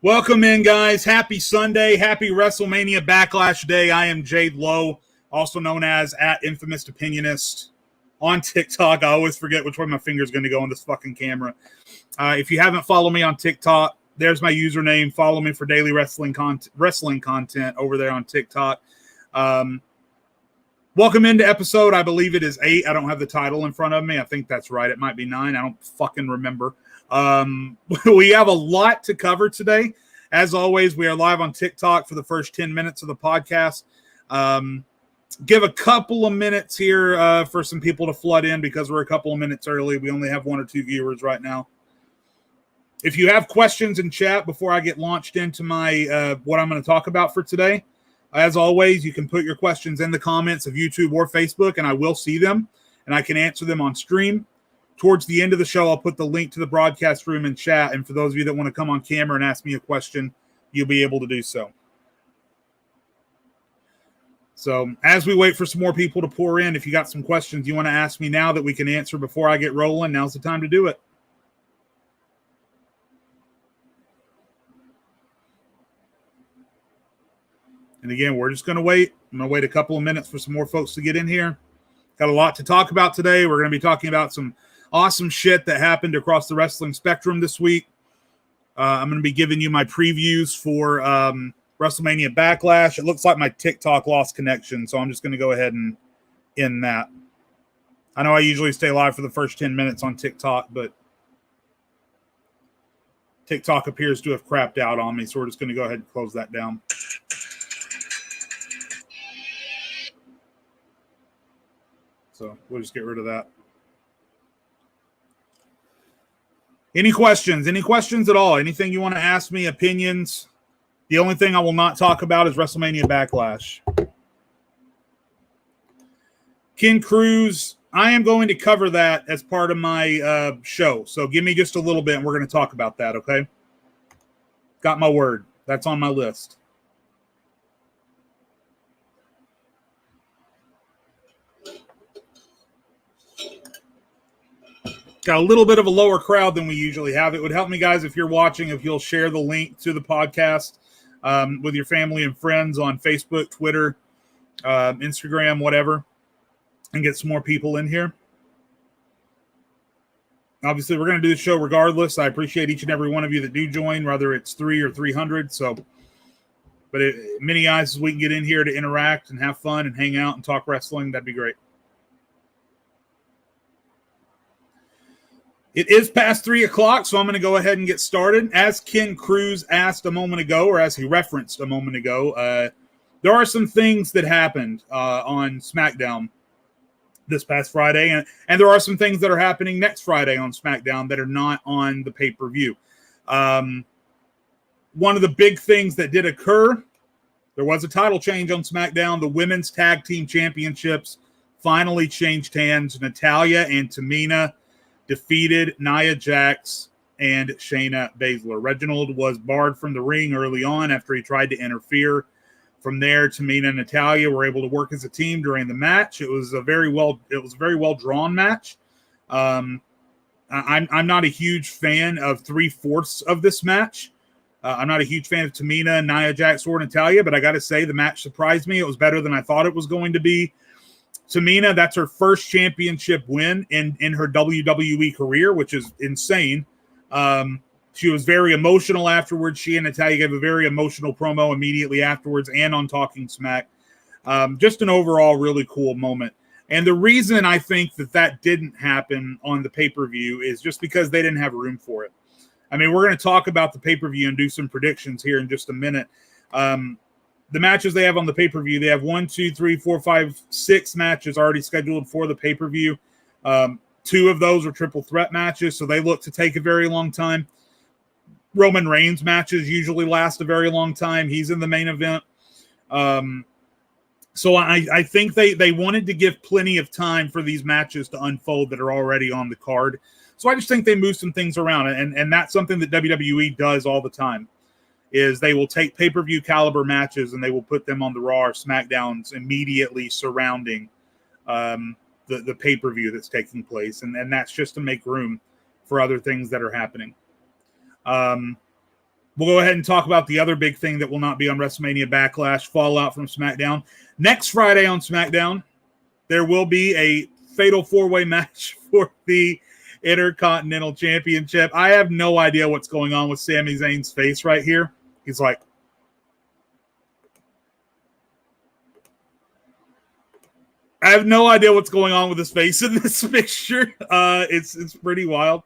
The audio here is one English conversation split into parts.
Welcome in, guys. Happy Sunday. Happy WrestleMania Backlash Day. I am Jade Lowe, also known as @Infamous Opinionist on TikTok. I always forget which way my finger's going to go on this fucking camera. If you haven't followed me on TikTok, there's my username. Follow me for daily wrestling content over there on TikTok. Welcome into episode, I believe it is 8. I don't have the title in front of me. I think that's right. It might be 9. I don't fucking remember. We have a lot to cover today. As always, we are live on TikTok for the first 10 minutes of the podcast. Give a couple of minutes here for some people to flood in because we're a couple of minutes early. We only have 1 or 2 viewers right now. If you have questions in chat before I get launched into my what I'm going to talk about for today, as always, you can put your questions in the comments of YouTube or Facebook, and I will see them, and I can answer them on stream. Towards the end of the show, I'll put the link to the broadcast room in chat, and for those of you that want to come on camera and ask me a question, you'll be able to do so. So as we wait for some more people to pour in, if you got some questions you want to ask me now that we can answer before I get rolling, now's the time to do it. And again, we're just going to wait. I'm going to wait a couple of minutes for some more folks to get in here. Got a lot to talk about today. We're going to be talking about some awesome shit that happened across the wrestling spectrum this week. I'm going to be giving you my previews for WrestleMania Backlash. It looks like my TikTok lost connection, so I'm just going to go ahead and end that. I know I usually stay live for the first 10 minutes on TikTok, but TikTok appears to have crapped out on me, so we're just going to go ahead and close that down. So we'll just get rid of that. Any questions? Any questions at all? Anything you want to ask me? Opinions? The only thing I will not talk about is WrestleMania Backlash. Ken Cruz, I am going to cover that as part of my show. So give me just a little bit and we're going to talk about that, okay? Got my word. That's on my list. Got a little bit of a lower crowd than we usually have. It would help me, guys, if you're watching, if you'll share the link to the podcast with your family and friends on Facebook, Twitter, Instagram, whatever, and get some more people in here. Obviously, we're going to do the show regardless. I appreciate each and every one of you that do join, whether it's 3 or 300. So, but many eyes as we can get in here to interact and have fun and hang out and talk wrestling, that'd be great. It is past 3 o'clock, so I'm going to go ahead and get started. As Ken Cruz asked a moment ago, or as he referenced a moment ago, there are some things that happened on Smackdown this past Friday, and there are some things that are happening next Friday on Smackdown that are not on the pay-per-view. One of the big things that did occur, there was a title change on Smackdown. The Women's Tag Team Championships finally changed hands. Natalya and Tamina defeated Nia Jax and Shayna Baszler. Reginald was barred from the ring early on after he tried to interfere. From there, Tamina and Natalya were able to work as a team during the match. It was a very well drawn match. I'm not a huge fan of 3/4 of this match. I'm not a huge fan of Tamina, Nia Jax, or Natalya, but I got to say the match surprised me. It was better than I thought it was going to be. Tamina, that's her first championship win in her WWE career, which is insane. She was very emotional afterwards. She and Natalya gave a very emotional promo immediately afterwards and on Talking Smack. Just an overall really cool moment. And the reason I think that didn't happen on the pay-per-view is just because they didn't have room for it. I mean, we're going to talk about the pay-per-view and do some predictions here in just a minute. The matches they have on the pay-per-view, they have 1, 2, 3, 4, 5, 6 matches already scheduled for the pay-per-view. 2 of those are triple threat matches, so they look to take a very long time. Roman Reigns matches usually last a very long time. He's in the main event. So I think they wanted to give plenty of time for these matches to unfold that are already on the card. So I just think they moved some things around, and that's something that WWE does all the time. Is they will take pay-per-view caliber matches and they will put them on the Raw or SmackDowns immediately surrounding the pay-per-view that's taking place. And that's just to make room for other things that are happening. We'll go ahead and talk about the other big thing that will not be on WrestleMania Backlash, fallout from SmackDown. Next Friday on SmackDown, there will be a fatal four-way match for the Intercontinental Championship. I have no idea what's going on with Sami Zayn's face right here. He's like, I have no idea what's going on with his face in this picture. It's pretty wild.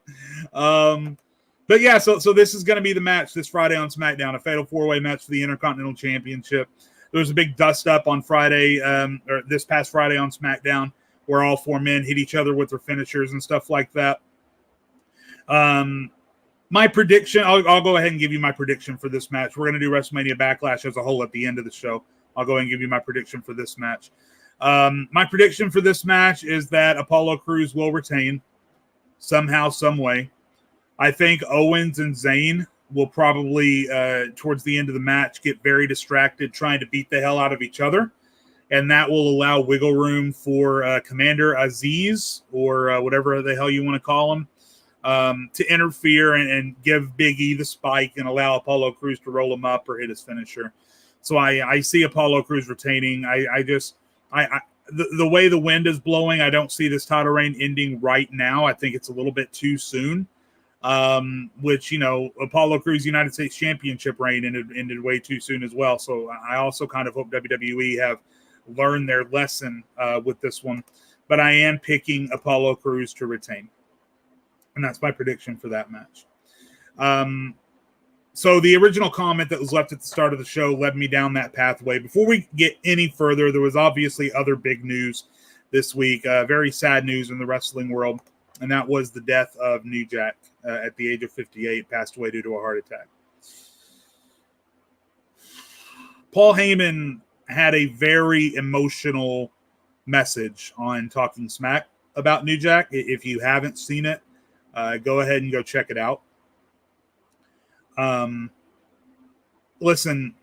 But yeah, so this is going to be the match this Friday on SmackDown, a fatal four-way match for the Intercontinental Championship. There was a big dust-up on Friday, or this past Friday on SmackDown, where all four men hit each other with their finishers and stuff like that. My prediction, I'll go ahead and give you my prediction for this match. We're going to do WrestleMania Backlash as a whole at the end of the show. I'll go ahead and give you my prediction for this match. My prediction for this match is that Apollo Crews will retain somehow, some way. I think Owens and Zayn will probably, towards the end of the match, get very distracted trying to beat the hell out of each other. And that will allow wiggle room for Commander Aziz, or whatever the hell you want to call him, to interfere and give Big E the spike and allow Apollo Crews to roll him up or hit his finisher. So I see Apollo Crews retaining. The way the wind is blowing, I don't see this title reign ending right now. I think it's a little bit too soon. Which, Apollo Crews United States Championship reign ended way too soon as well. So I also kind of hope WWE have learned their lesson with this one. But I am picking Apollo Crews to retain. And that's my prediction for that match. So the original comment that was left at the start of the show led me down that pathway. Before we get any further, there was obviously other big news this week. Very sad news in the wrestling world. And that was the death of New Jack at the age of 58, passed away due to a heart attack. Paul Heyman had a very emotional message on Talking Smack about New Jack. If you haven't seen it, go ahead and go check it out. Listen,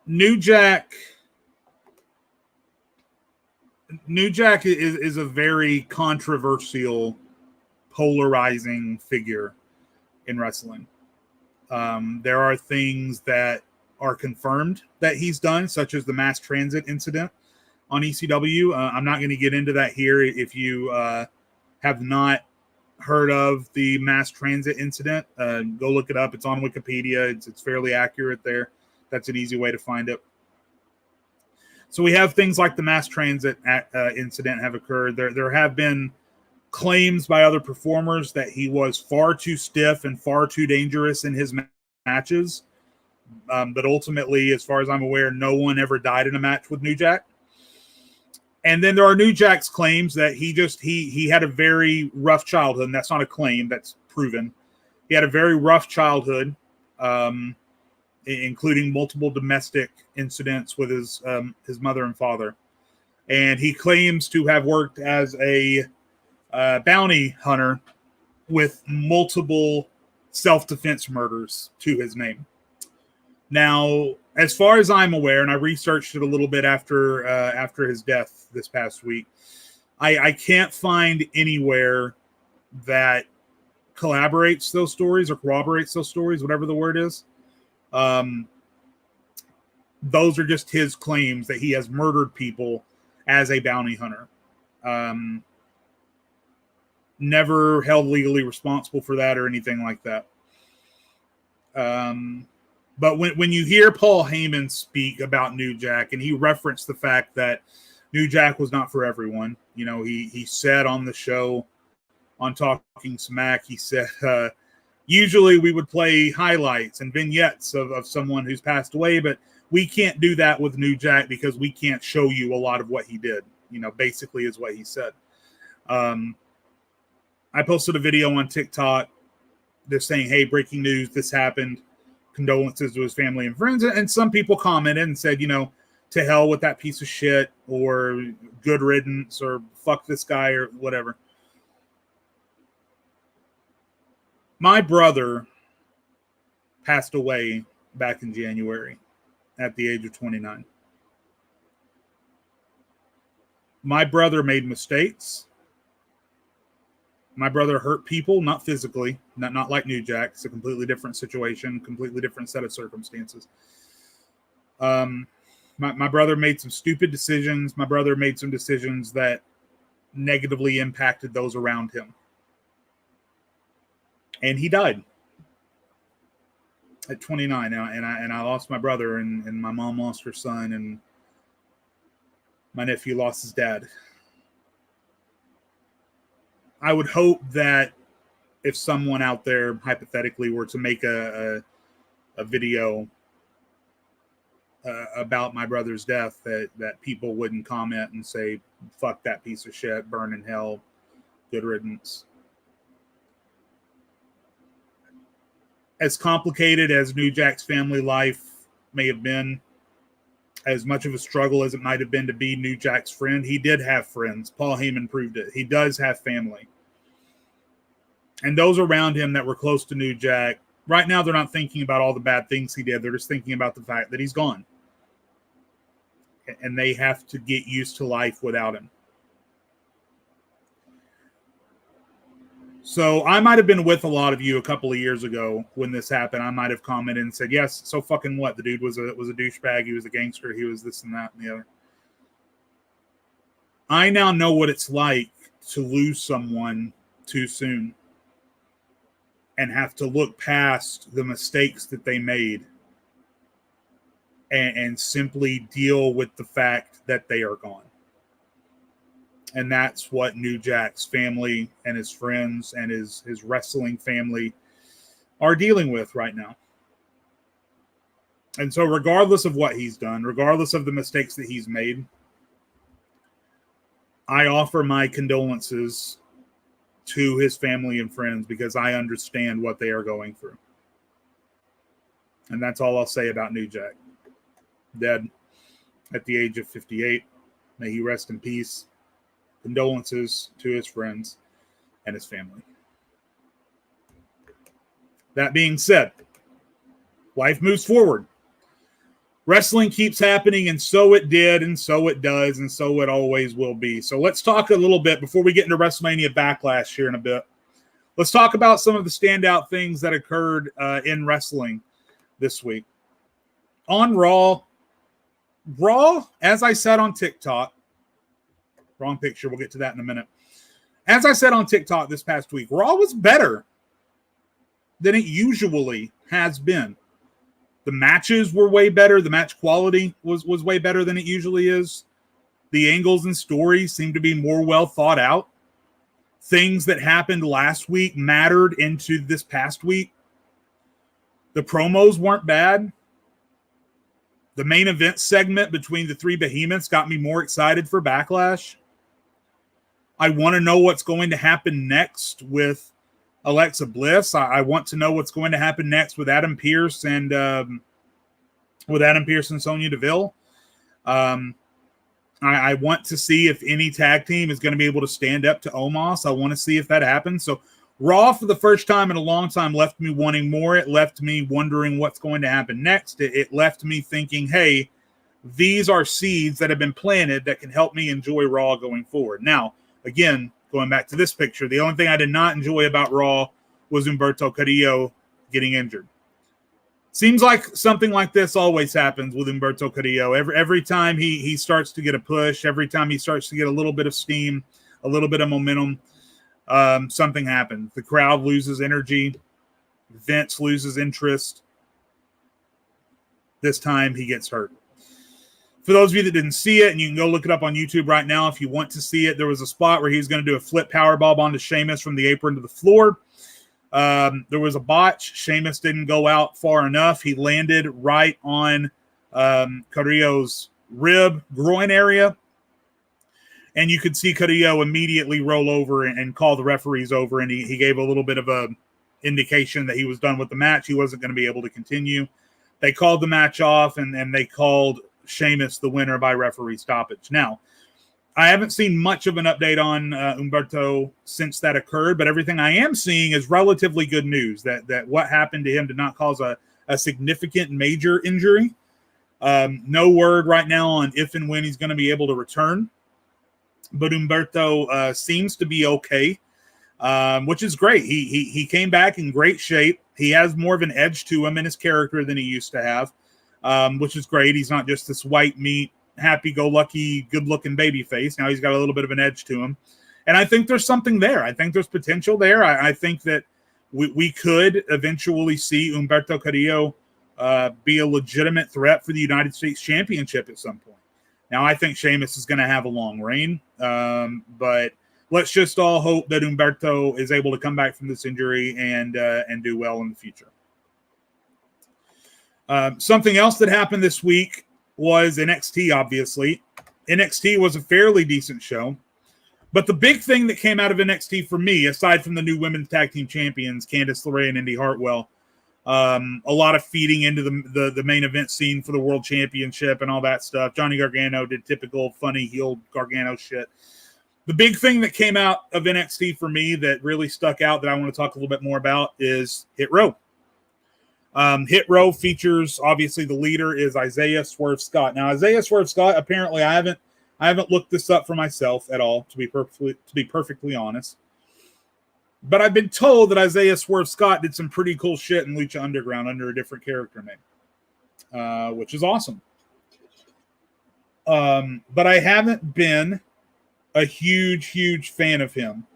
New Jack is a very controversial, polarizing figure in wrestling. There are things that are confirmed that he's done, such as the mass transit incident on ECW. I'm not going to get into that here. If you have not heard of the mass transit incident, go look it up. It's on Wikipedia. It's fairly accurate there. That's an easy way to find it. So we have things like the mass transit incident have occurred. There have been claims by other performers that he was far too stiff and far too dangerous in his matches. But ultimately, as far as I'm aware, no one ever died in a match with New Jack. And then there are New Jack's claims that he had a very rough childhood. And that's not a claim, that's proven. He had a very rough childhood, including multiple domestic incidents with his mother and father. And he claims to have worked as a bounty hunter with multiple self-defense murders to his name. Now, as far as I'm aware, and I researched it a little bit after his death this past week, I can't find anywhere that collaborates those stories or corroborates those stories, whatever the word is. Those are just his claims that he has murdered people as a bounty hunter. Never held legally responsible for that or anything like that. But when you hear Paul Heyman speak about New Jack, and he referenced the fact that New Jack was not for everyone, he said on the show, on Talking Smack, he said, usually we would play highlights and vignettes of someone who's passed away, but we can't do that with New Jack because we can't show you a lot of what he did, basically is what he said. I posted a video on TikTok just saying, hey, breaking news, this happened. Condolences to his family and friends. And some people commented and said, to hell with that piece of shit, or good riddance, or fuck this guy, or whatever. My brother passed away back in January at the age of 29. My brother made mistakes. My brother hurt people, not physically, not like New Jack. It's a completely different situation, completely different set of circumstances. My brother made some stupid decisions. My brother made some decisions that negatively impacted those around him. And he died at 29 now, and I lost my brother, and my mom lost her son, and my nephew lost his dad. I would hope that if someone out there hypothetically were to make a video about my brother's death, that people wouldn't comment and say, fuck that piece of shit, burn in hell, good riddance. As complicated as New Jack's family life may have been, as much of a struggle as it might have been to be New Jack's friend, he did have friends. Paul Heyman proved it. He does have family. And those around him that were close to New Jack, right now they're not thinking about all the bad things he did. They're just thinking about the fact that he's gone. And they have to get used to life without him. So I might have been with a lot of you a couple of years ago when this happened. I might have commented and said, yes, so fucking what? The dude was a douchebag. He was a gangster. He was this and that and the other. I now know what it's like to lose someone too soon and have to look past the mistakes that they made and simply deal with the fact that they are gone. And that's what New Jack's family and his friends and his wrestling family are dealing with right now. And so regardless of what he's done, regardless of the mistakes that he's made, I offer my condolences to his family and friends because I understand what they are going through. And that's all I'll say about New Jack. Dead at the age of 58. May he rest in peace. Condolences to his friends and his family. That being said, life moves forward. Wrestling keeps happening, and so it did, and so it does, and so it always will be. So let's talk a little bit before we get into WrestleMania Backlash here in a bit. Let's talk about some of the standout things that occurred in wrestling this week. On Raw, as I said on TikTok, wrong picture, we'll get to that in a minute. As I said on TikTok this past week, Raw was better than it usually has been. The matches were way better. The match quality was way better than it usually is. The angles and stories seemed to be more well thought out. Things that happened last week mattered into this past week. The promos weren't bad. The main event segment between the three behemoths got me more excited for Backlash. I want to know what's going to happen next with Alexa Bliss. I want to know what's going to happen next with Adam Pearce and Sonya Deville. I want to see if any tag team is going to be able to stand up to Omos. I want to see if that happens. So Raw, for the first time in a long time, left me wanting more. It left me wondering what's going to happen next. It left me thinking, hey, these are seeds that have been planted that can help me enjoy Raw going forward. Now, again, going back to this picture, the only thing I did not enjoy about Raw was Humberto Carrillo getting injured. Seems like something like this always happens with Humberto Carrillo. Every time he starts to get a push, every time he starts to get a little bit of steam, a little bit of momentum, something happens. The crowd loses energy. Vince loses interest. This time he gets hurt. For those of you that didn't see it, and you can go look it up on YouTube right now if you want to see it, there was a spot where he was going to do a flip powerbomb onto Sheamus from the apron to the floor. There was a botch. Sheamus didn't go out far enough. He landed right on Carrillo's groin area. And you could see Carrillo immediately roll over and call the referees over. And he gave a little bit of a indication that he was done with the match. He wasn't going to be able to continue. They called the match off, and they called Sheamus the winner by referee stoppage. Now, I haven't seen much of an update on Humberto since that occurred, but everything I am seeing is relatively good news that what happened to him did not cause a significant major injury. No word right now on if and when he's going to be able to return, but Humberto seems to be okay. which is great. He came back in great shape. He has more of an edge to him in his character than he used to have, which is great. He's not just this white meat, happy-go-lucky, good-looking baby face. Now he's got a little bit of an edge to him. And I think there's something there. I think there's potential there. I think that we could eventually see Humberto Carrillo be a legitimate threat for the United States Championship at some point. Now, I think Sheamus is going to have a long reign, but let's just all hope that Humberto is able to come back from this injury and do well in the future. Something else that happened this week was NXT, obviously. NXT was a fairly decent show. But the big thing that came out of NXT for me, aside from the new women's tag team champions, Candice LeRae and Indy Hartwell, a lot of feeding into the main event scene for the world championship and all that stuff. Johnny Gargano did typical funny heel Gargano shit. The big thing that came out of NXT for me that really stuck out that I want to talk a little bit more about is Hit Row. Hit Row features, obviously, the leader is Isaiah Swerve Scott. Now, Isaiah Swerve Scott, apparently, I haven't looked this up for myself at all, to be perfectly honest. But I've been told that Isaiah Swerve Scott did some pretty cool shit in Lucha Underground under a different character name, which is awesome. But I haven't been a huge fan of him.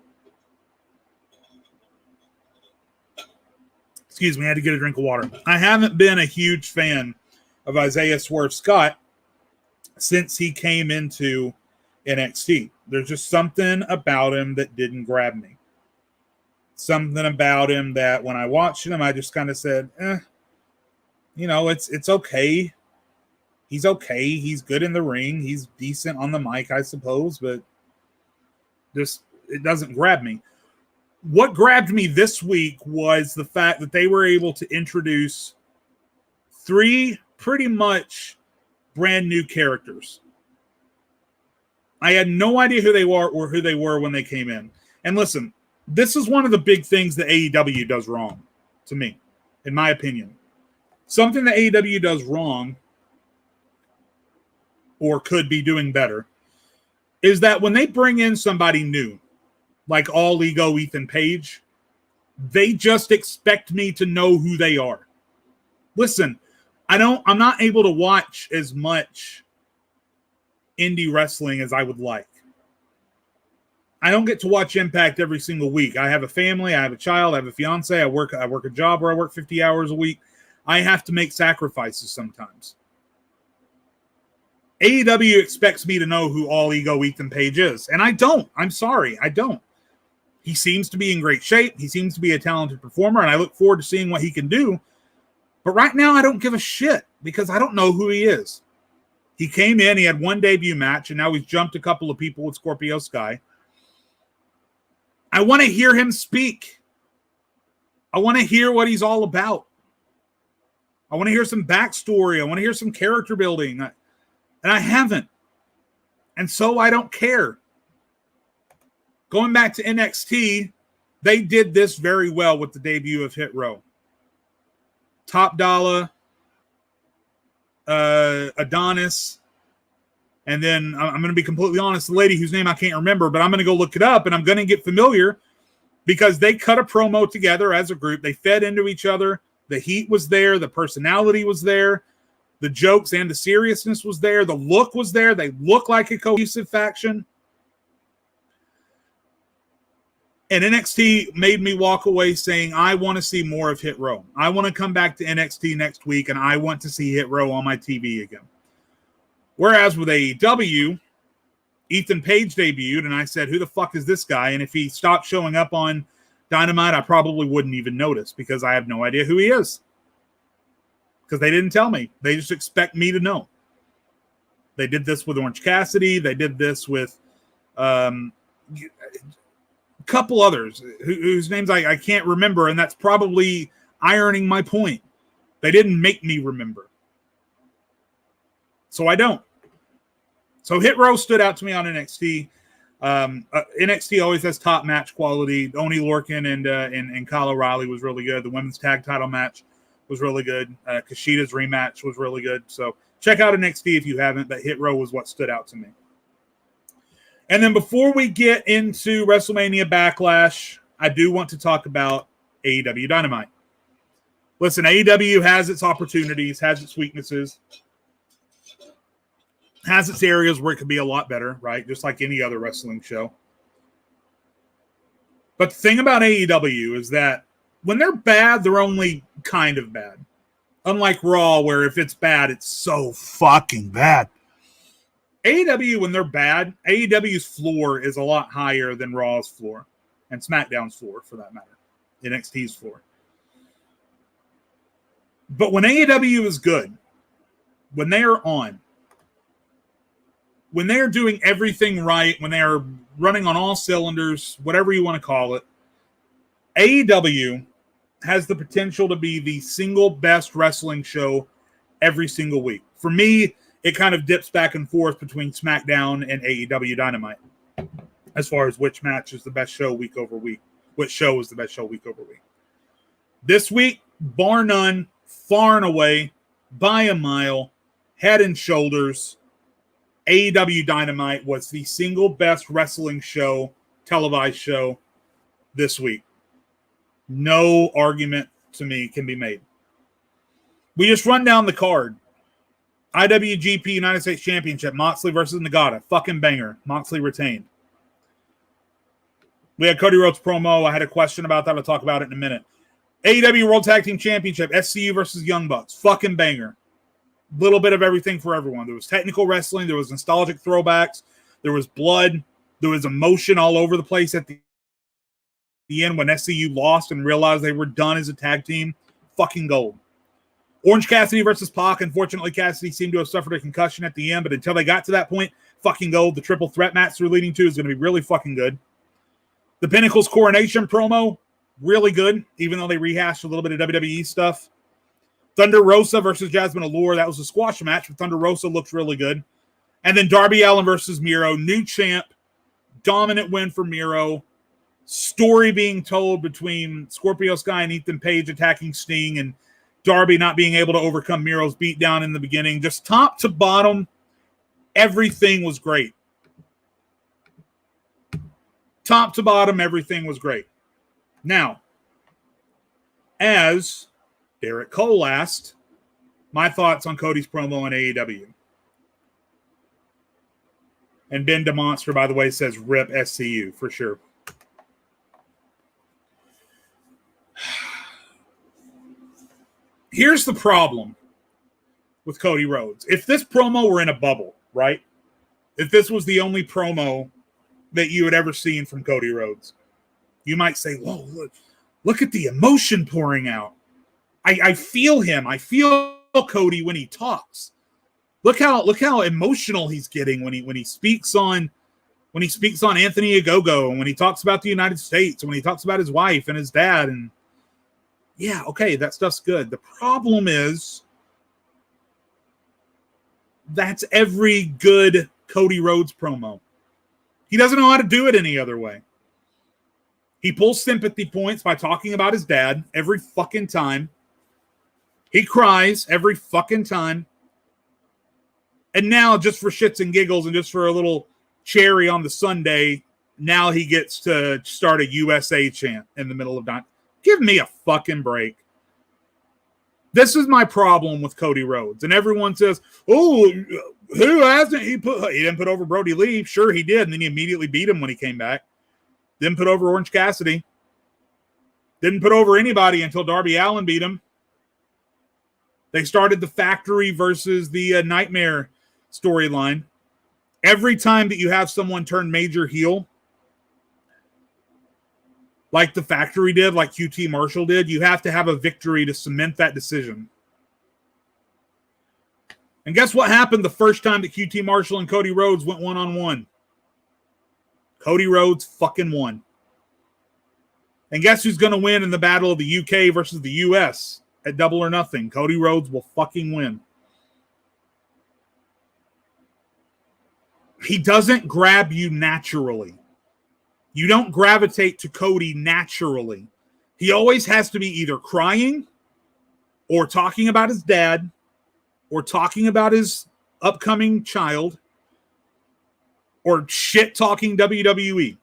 Excuse me, I had to get a drink of water. I haven't been a huge fan of Isaiah Swerve Scott since he came into NXT. There's just something about him that didn't grab me. Something about him that when I watched him, I just kind of said, it's okay. He's okay. He's good in the ring. He's decent on the mic, I suppose, but it doesn't grab me. What grabbed me this week was the fact that they were able to introduce 3 pretty much brand new characters. I had no idea who they were or who they were when they came in. And listen, this is one of the big things that AEW does wrong, to me, in my opinion. Something that AEW does wrong, or could be doing better, is that when they bring in somebody new, like All Ego Ethan Page, they just expect me to know who they are. Listen, I'm not able to watch as much indie wrestling as I would like. I don't get to watch Impact every single week. I have a family, I have a child, I have a fiance, I work a job where I work 50 hours a week. I have to make sacrifices sometimes. AEW expects me to know who All Ego Ethan Page is, and I don't. I'm sorry, I don't. He seems to be in great shape. He seems to be a talented performer, and I look forward to seeing what he can do. But right now, I don't give a shit because I don't know who he is. He came in, he had one debut match, and now he's jumped a couple of people with Scorpio Sky. I want to hear him speak. I want to hear what he's all about. I want to hear some backstory. I want to hear some character building. And I haven't. And so I don't care. Going back to NXT, they did this very well with the debut of Hit Row. Top Dollar, Adonis, and then I'm going to be completely honest, the lady whose name I can't remember, but I'm going to go look it up, and I'm going to get familiar because they cut a promo together as a group. They fed into each other. The heat was there. The personality was there. The jokes and the seriousness was there. The look was there. They look like a cohesive faction. And NXT made me walk away saying, I want to see more of Hit Row. I want to come back to NXT next week, and I want to see Hit Row on my TV again. Whereas with AEW, Ethan Page debuted, and I said, who the fuck is this guy? And if he stopped showing up on Dynamite, I probably wouldn't even notice because I have no idea who he is. Because they didn't tell me. They just expect me to know. They did this with Orange Cassidy. They did this with couple others whose names I can't remember, and that's probably ironing my point. They didn't make me remember. So I don't. So Hit Row stood out to me on NXT. NXT always has top match quality. Oney Lorcan and Kyle O'Reilly was really good. The women's tag title match was really good. Kushida's rematch was really good. So check out NXT if you haven't, but Hit Row was what stood out to me. And then before we get into WrestleMania Backlash, I do want to talk about AEW Dynamite. Listen, AEW has its opportunities, has its weaknesses, has its areas where it could be a lot better, right? Just like any other wrestling show. But the thing about AEW is that when they're bad, they're only kind of bad. Unlike Raw, where if it's bad, it's so fucking bad. AEW, when they're bad, AEW's floor is a lot higher than Raw's floor. And SmackDown's floor, for that matter. NXT's floor. But when AEW is good, when they are on, when they are doing everything right, when they are running on all cylinders, whatever you want to call it, AEW has the potential to be the single best wrestling show every single week. For me, it kind of dips back and forth between SmackDown and AEW Dynamite as far as which match is the best show week over week, which show is the best show week over week. This week, bar none, far and away, by a mile, head and shoulders, AEW Dynamite was the single best wrestling show, televised show this week. No argument to me can be made. We just run down the card. IWGP United States Championship, Moxley versus Nagata. Fucking banger. Moxley retained. We had Cody Rhodes promo. I had a question about that. I'll talk about it in a minute. AEW World Tag Team Championship, SCU versus Young Bucks. Fucking banger. Little bit of everything for everyone. There was technical wrestling. There was nostalgic throwbacks. There was blood. There was emotion all over the place at the end when SCU lost and realized they were done as a tag team. Fucking gold. Orange Cassidy versus Pac. Unfortunately, Cassidy seemed to have suffered a concussion at the end, but until they got to that point, fucking gold. The triple threat match they're leading to is going to be really fucking good. The Pinnacle's Coronation promo, really good, even though they rehashed a little bit of WWE stuff. Thunder Rosa versus Jasmine Allure. That was a squash match, but Thunder Rosa looks really good. And then Darby Allin versus Miro. New champ. Dominant win for Miro. Story being told between Scorpio Sky and Ethan Page attacking Sting and Darby not being able to overcome Miro's beatdown in the beginning. Just top to bottom, everything was great. Top to bottom, everything was great. Now, as Derek Cole asked, my thoughts on Cody's promo on AEW. And Ben DeMonster, by the way, says rip SCU for sure. Here's the problem with Cody Rhodes. If this promo were in a bubble, right? If this was the only promo that you had ever seen from Cody Rhodes, you might say, whoa, look at the emotion pouring out. I feel him. I feel Cody when he talks. Look how emotional he's getting when he speaks on Anthony Ogogo, and when he talks about the United States, and when he talks about his wife and his dad. And yeah, okay, that stuff's good. The problem is that's every good Cody Rhodes promo. He doesn't know how to do it any other way. He pulls sympathy points by talking about his dad every fucking time. He cries every fucking time. And now, just for shits and giggles and just for a little cherry on the sundae, now he gets to start a USA chant in the middle of night. Give me a fucking break. This is my problem with Cody Rhodes. And everyone says, oh, who hasn't he put? He didn't put over Brody Lee. Sure, he did. And then he immediately beat him when he came back. Didn't put over Orange Cassidy. Didn't put over anybody until Darby Allin beat him. They started the Factory versus the Nightmare storyline. Every time that you have someone turn major heel, like the Factory did, like QT Marshall did, you have to have a victory to cement that decision. And guess what happened the first time that QT Marshall and Cody Rhodes went one-on-one? Cody Rhodes fucking won. And guess who's going to win in the battle of the UK versus the US at Double or Nothing? Cody Rhodes will fucking win. He doesn't grab you naturally. You don't gravitate to Cody naturally. He always has to be either crying or talking about his dad or talking about his upcoming child or shit talking WWE.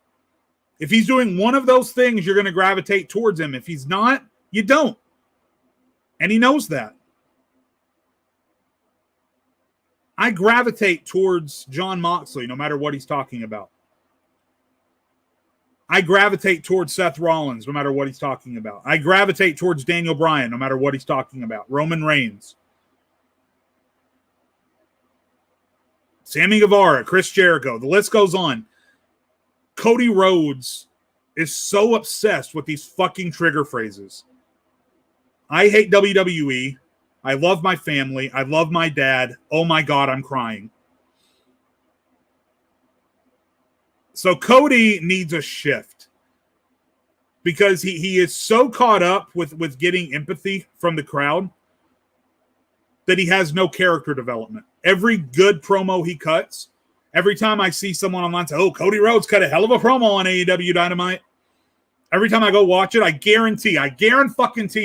If he's doing one of those things, you're going to gravitate towards him. If he's not, you don't. And he knows that. I gravitate towards Jon Moxley no matter what he's talking about. I gravitate towards Seth Rollins no matter what he's talking about. I gravitate towards Daniel Bryan no matter what he's talking about. Roman Reigns. Sammy Guevara, Chris Jericho. The list goes on. Cody Rhodes is so obsessed with these fucking trigger phrases. I hate WWE. I love my family. I love my dad. Oh my God, I'm crying. So Cody needs a shift because he is so caught up with getting empathy from the crowd that he has no character development. Every good promo he cuts, every time I see someone online say, oh, Cody Rhodes cut a hell of a promo on AEW Dynamite. Every time I go watch it, I guarantee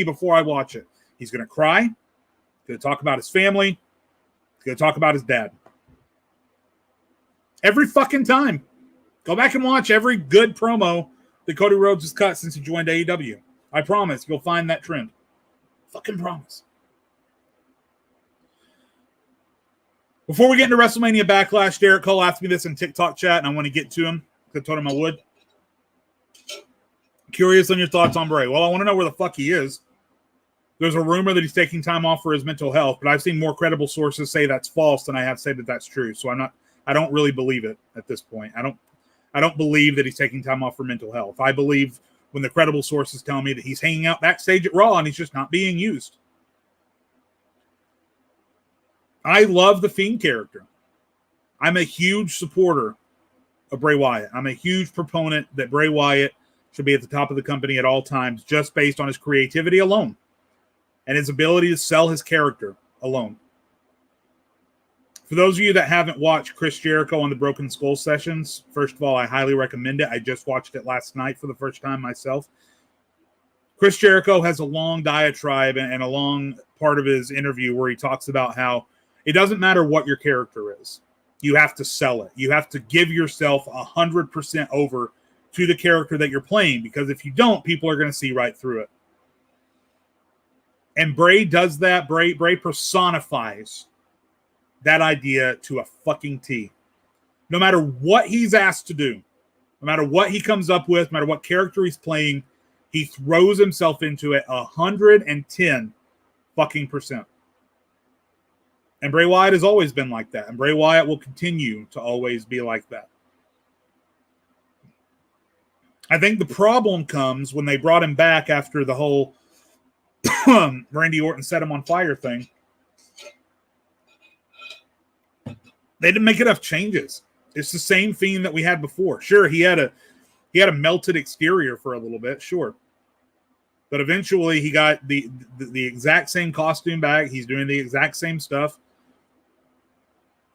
before I watch it, he's going to cry. He's going to talk about his family. He's going to talk about his dad. Every fucking time. Go back and watch every good promo that Cody Rhodes has cut since he joined AEW. I promise you'll find that trend. Fucking promise. Before we get into WrestleMania Backlash, Derek Cole asked me this in TikTok chat, and I want to get to him because I told him I would. Curious on your thoughts on Bray. Well, I want to know where the fuck he is. There's a rumor that he's taking time off for his mental health, but I've seen more credible sources say that's false than I have said that that's true. So I don't really believe it at this point. I don't believe that he's taking time off for mental health. I believe when the credible sources tell me that he's hanging out backstage at Raw and he's just not being used. I love the Fiend character. I'm a huge supporter of Bray Wyatt. I'm a huge proponent that Bray Wyatt should be at the top of the company at all times just based on his creativity alone and his ability to sell his character alone. For those of you that haven't watched Chris Jericho on the Broken Skull sessions, first of all, I highly recommend it. I just watched it last night for the first time myself. Chris Jericho has a long diatribe and a long part of his interview where he talks about how it doesn't matter what your character is. You have to sell it. You have to give yourself 100% over to the character that you're playing, because if you don't, people are going to see right through it. And Bray does that. Bray personifies that idea to a fucking T. No matter what he's asked to do, no matter what he comes up with, no matter what character he's playing, he throws himself into it 110 fucking percent. And Bray Wyatt has always been like that. And Bray Wyatt will continue to always be like that. I think the problem comes when they brought him back after the whole Randy Orton set him on fire thing. They didn't make enough changes. It's the same Fiend that we had before. Sure, he had a melted exterior for a little bit, sure. But eventually he got the exact same costume back. He's doing the exact same stuff.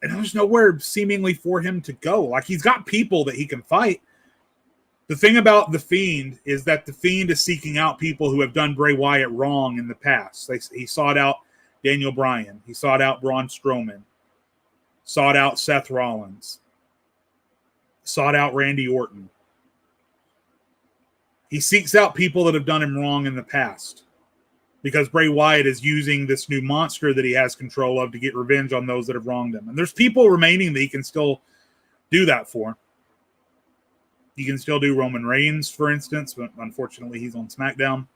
And there's nowhere seemingly for him to go. Like, he's got people that he can fight. The thing about the Fiend is that the Fiend is seeking out people who have done Bray Wyatt wrong in the past. He sought out Daniel Bryan. He sought out Braun Strowman. Sought out Seth Rollins. Sought out Randy Orton. He seeks out people that have done him wrong in the past, because Bray Wyatt is using this new monster that he has control of to get revenge on those that have wronged him. And there's people remaining that he can still do that for. He can still do Roman Reigns, for instance, but unfortunately he's on SmackDown.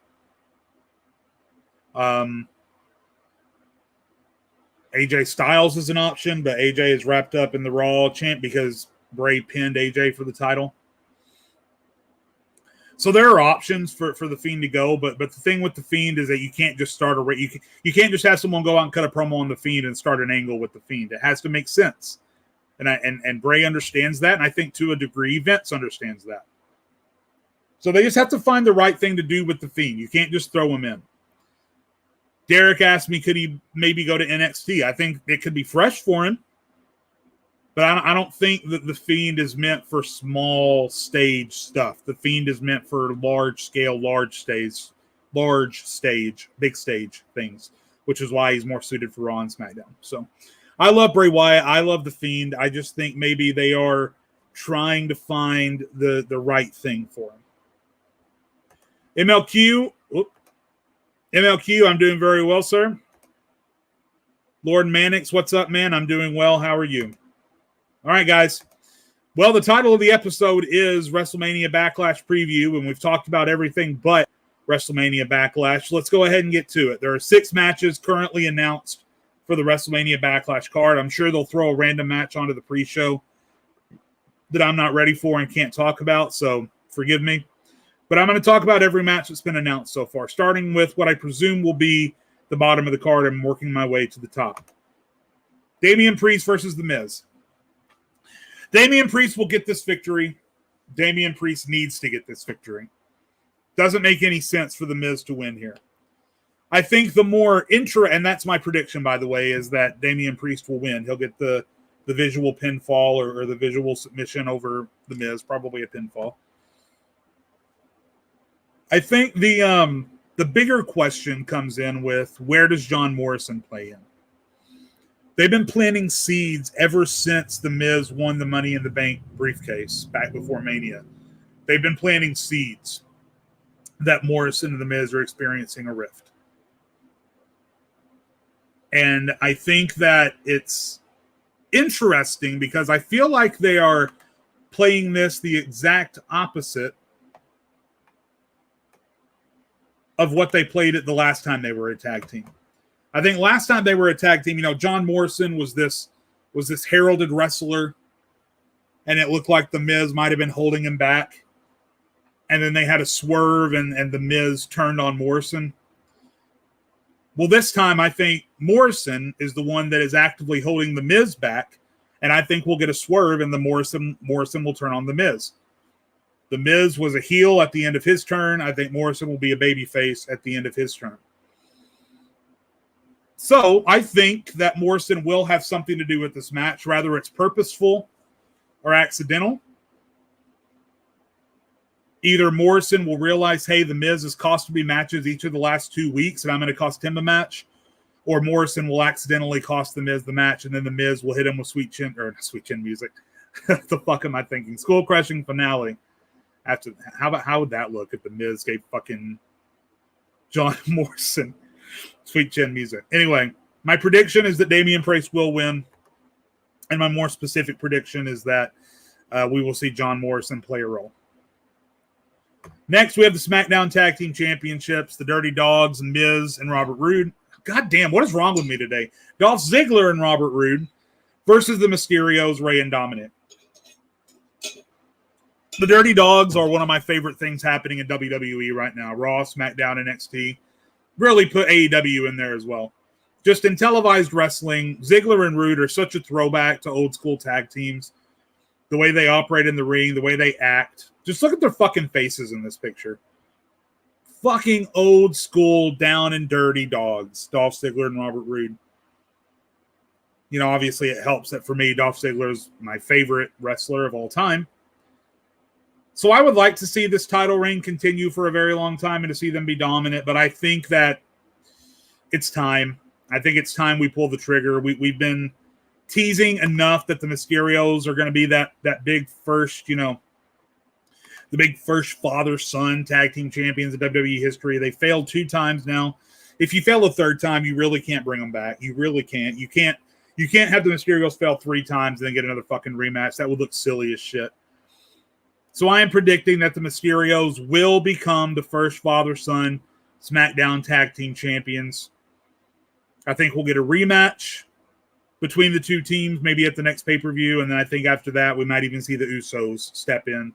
AJ Styles is an option, but AJ is wrapped up in the Raw champ because Bray pinned AJ for the title. So there are options for the Fiend to go, but the thing with the Fiend is that you can't just start you can't just have someone go out and cut a promo on the Fiend and start an angle with the Fiend. It has to make sense. And Bray understands that, and I think to a degree Vince understands that. So they just have to find the right thing to do with the Fiend. You can't just throw him in. Derek asked me, could he maybe go to NXT? I think it could be fresh for him, but I don't think that the Fiend is meant for small stage stuff. The Fiend is meant for large scale, big stage things, which is why he's more suited for Raw and SmackDown. So I love Bray Wyatt. I love the Fiend. I just think maybe they are trying to find the right thing for him. MLQ, I'm doing very well, sir. Lord Mannix, what's up, man? I'm doing well. How are you? All right, guys. Well, the title of the episode is WrestleMania Backlash Preview, and we've talked about everything but WrestleMania Backlash. Let's go ahead and get to it. There are 6 matches currently announced for the WrestleMania Backlash card. I'm sure they'll throw a random match onto the pre-show that I'm not ready for and can't talk about, so forgive me. But I'm going to talk about every match that's been announced so far, starting with what I presume will be the bottom of the card and working my way to the top. Damien Priest versus The Miz. Damien Priest will get this victory. Damien Priest needs to get this victory. Doesn't make any sense for The Miz to win here. I think the more and that's my prediction, by the way, is that Damien Priest will win. He'll get the visual pinfall or the visual submission over The Miz, probably a pinfall. I think the bigger question comes in with, where does John Morrison play in? They've been planting seeds ever since The Miz won the Money in the Bank briefcase back before Mania. They've been planting seeds that Morrison and The Miz are experiencing a rift. And I think that it's interesting because I feel like they are playing this the exact opposite of what they played it the last time they were a tag team. I think last time they were a tag team, John Morrison was this heralded wrestler, and it looked like The Miz might have been holding him back. And then they had a swerve, and The Miz turned on Morrison. Well, this time I think Morrison is the one that is actively holding The Miz back, and I think we'll get a swerve, and Morrison will turn on The Miz. The Miz was a heel at the end of his turn. I think Morrison will be a babyface at the end of his turn. So I think that Morrison will have something to do with this match, whether it's purposeful or accidental. Either Morrison will realize, hey, The Miz has cost me matches each of the last 2 weeks, and I'm going to cost him a match, or Morrison will accidentally cost The Miz the match, and then The Miz will hit him with sweet chin music. The fuck am I thinking? Skull crushing finale. How would that look if The Miz gave fucking John Morrison sweet chin music? Anyway, my prediction is that Damien Priest will win, and my more specific prediction is that we will see John Morrison play a role. Next, we have the SmackDown Tag Team Championships, the Dirty Dogs, and Miz and Robert Roode. God damn, what is wrong with me today? Dolph Ziggler and Robert Roode versus the Mysterios, Rhea and Dominic. The Dirty Dogs are one of my favorite things happening in WWE right now. Raw, SmackDown, NXT. Really put AEW in there as well. Just in televised wrestling, Ziggler and Roode are such a throwback to old school tag teams. The way they operate in the ring, the way they act. Just look at their fucking faces in this picture. Fucking old school, down and dirty dogs. Dolph Ziggler and Robert Roode. Obviously it helps that for me, Dolph Ziggler is my favorite wrestler of all time. So I would like to see this title reign continue for a very long time and to see them be dominant, but I think that it's time. I think it's time we pull the trigger. We've been teasing enough that the Mysterios are going to be that big first, the big first father-son tag team champions in WWE history. They failed 2 times now. If you fail a 3rd time, you really can't bring them back. You really can't. You can't have the Mysterios fail 3 times and then get another fucking rematch. That would look silly as shit. So I am predicting that the Mysterios will become the first father-son SmackDown Tag Team Champions. I think we'll get a rematch between the 2 teams, maybe at the next pay-per-view, and then I think after that we might even see the Usos step in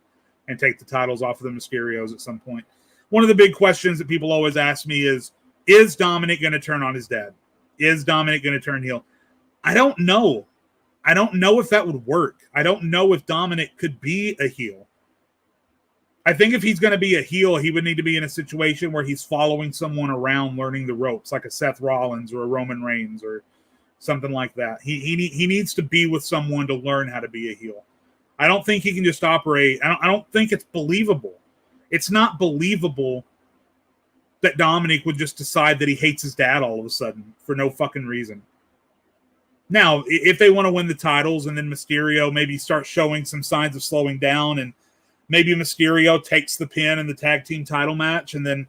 and take the titles off of the Mysterios at some point. One of the big questions that people always ask me is Dominic going to turn on his dad? Is Dominic going to turn heel? I don't know. I don't know if that would work. I don't know if Dominic could be a heel. I think if he's going to be a heel, he would need to be in a situation where he's following someone around learning the ropes, like a Seth Rollins or a Roman Reigns or something like that. He needs to be with someone to learn how to be a heel. I don't think he can just operate. I don't think it's believable. It's not believable that Dominic would just decide that he hates his dad all of a sudden for no fucking reason. Now, if they want to win the titles and then Mysterio maybe starts showing some signs of slowing down and maybe Mysterio takes the pin in the tag team title match and then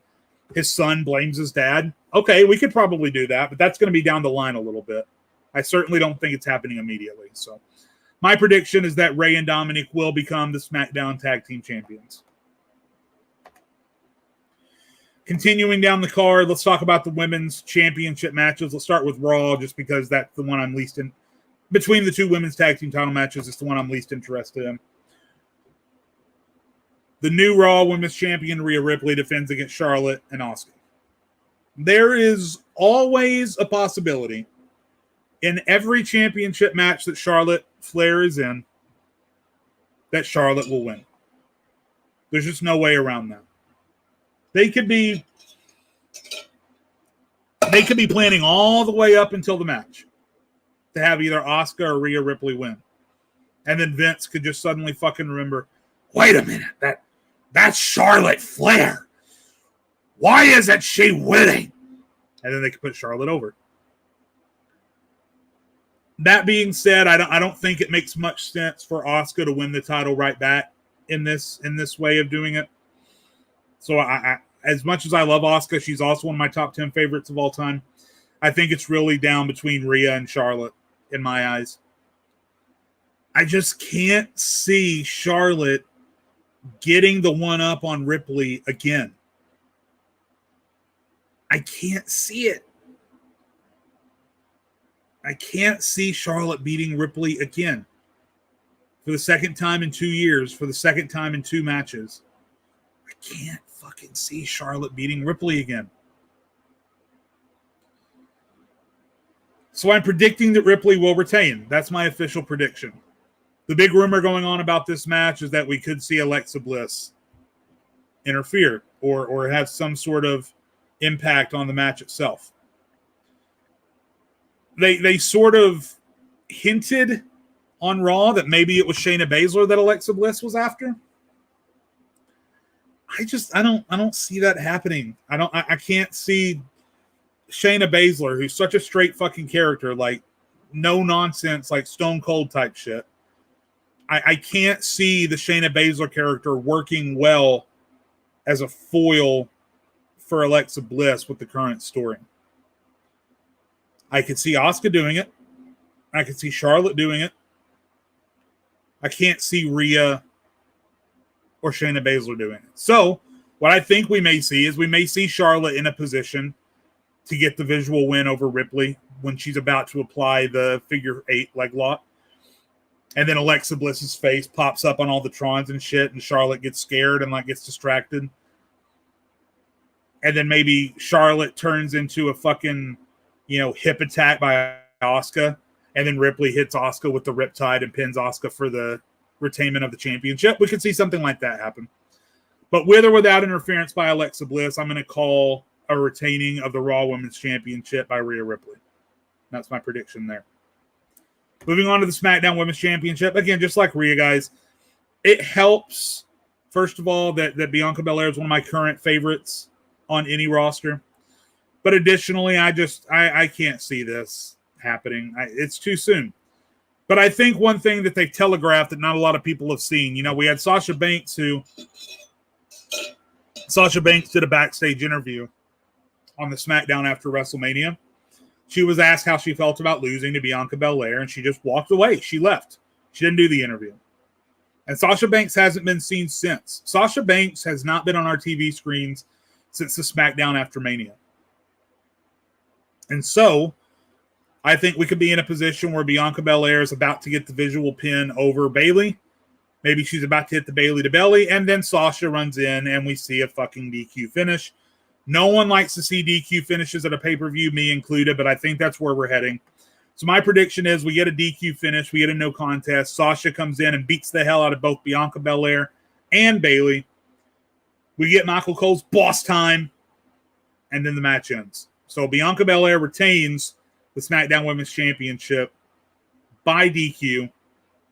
his son blames his dad, okay, we could probably do that, but that's going to be down the line a little bit. I certainly don't think it's happening immediately. So my prediction is that Rhea and Dominic will become the SmackDown Tag Team Champions. Continuing down the card, let's talk about the women's championship matches. Let's start with Raw, just because that's the one I'm least in. Between the two women's tag team title matches, it's the one I'm least interested in. The new Raw Women's Champion, Rhea Ripley, defends against Charlotte and Asuka. There is always a possibility in every championship match that Charlotte Flair is in that Charlotte will win. There's just no way around that. They could be planning all the way up until the match to have either Asuka or Rhea Ripley win. And then Vince could just suddenly fucking remember, wait a minute, that's Charlotte Flair. Why isn't she winning? And then they could put Charlotte over. That being said, I don't think it makes much sense for Asuka to win the title right back in this way of doing it. So I as much as I love Asuka, she's also one of my top 10 favorites of all time. I think it's really down between Rhea and Charlotte in my eyes. I just can't see Charlotte getting the one up on Ripley again. I can't see it. I can't see Charlotte beating Ripley again. For the second time in 2 years, for the second time in 2 matches. I can't fucking see Charlotte beating Ripley again. So I'm predicting that Ripley will retain. That's my official prediction. The big rumor going on about this match is that we could see Alexa Bliss interfere or have some sort of impact on the match itself. They sort of hinted on Raw that maybe it was Shayna Baszler that Alexa Bliss was after. I don't see that happening. I can't see Shayna Baszler, who's such a straight fucking character, like no nonsense, like Stone Cold type shit. I can't see the Shayna Baszler character working well as a foil for Alexa Bliss with the current story. I could see Asuka doing it. I could see Charlotte doing it. I can't see Rhea or Shayna Baszler doing it. So what I think we may see is we may see Charlotte in a position to get the visual win over Ripley when she's about to apply the figure 8 leg lock. And then Alexa Bliss's face pops up on all the Trons and shit, and Charlotte gets scared and like gets distracted. And then maybe Charlotte turns into a fucking, hip attack by Asuka, and then Ripley hits Asuka with the Riptide and pins Asuka for the retainment of the championship. We could see something like that happen. But with or without interference by Alexa Bliss, I'm going to call a retaining of the Raw Women's Championship by Rhea Ripley. That's my prediction there. Moving on to the SmackDown Women's Championship. Again, just like Rhea, guys, it helps, first of all, that Bianca Belair is one of my current favorites on any roster. But additionally, I can't see this happening. It's too soon. But I think one thing that they've telegraphed that not a lot of people have seen, we had Sasha Banks did a backstage interview on the SmackDown after WrestleMania. She was asked how she felt about losing to Bianca Belair, and she just walked away. She left. She didn't do the interview. And Sasha Banks hasn't been seen since. Sasha Banks has not been on our TV screens since the SmackDown after Mania. And so, I think we could be in a position where Bianca Belair is about to get the visual pin over Bayley. Maybe she's about to hit the Bayley to belly, and then Sasha runs in, and we see a fucking DQ finish. No one likes to see DQ finishes at a pay-per-view, me included, but I think that's where we're heading. So my prediction is we get a DQ finish, we get a no contest. Sasha comes in and beats the hell out of both Bianca Belair and Bayley. We get Michael Cole's boss time, and then the match ends. So Bianca Belair retains the SmackDown Women's Championship by DQ.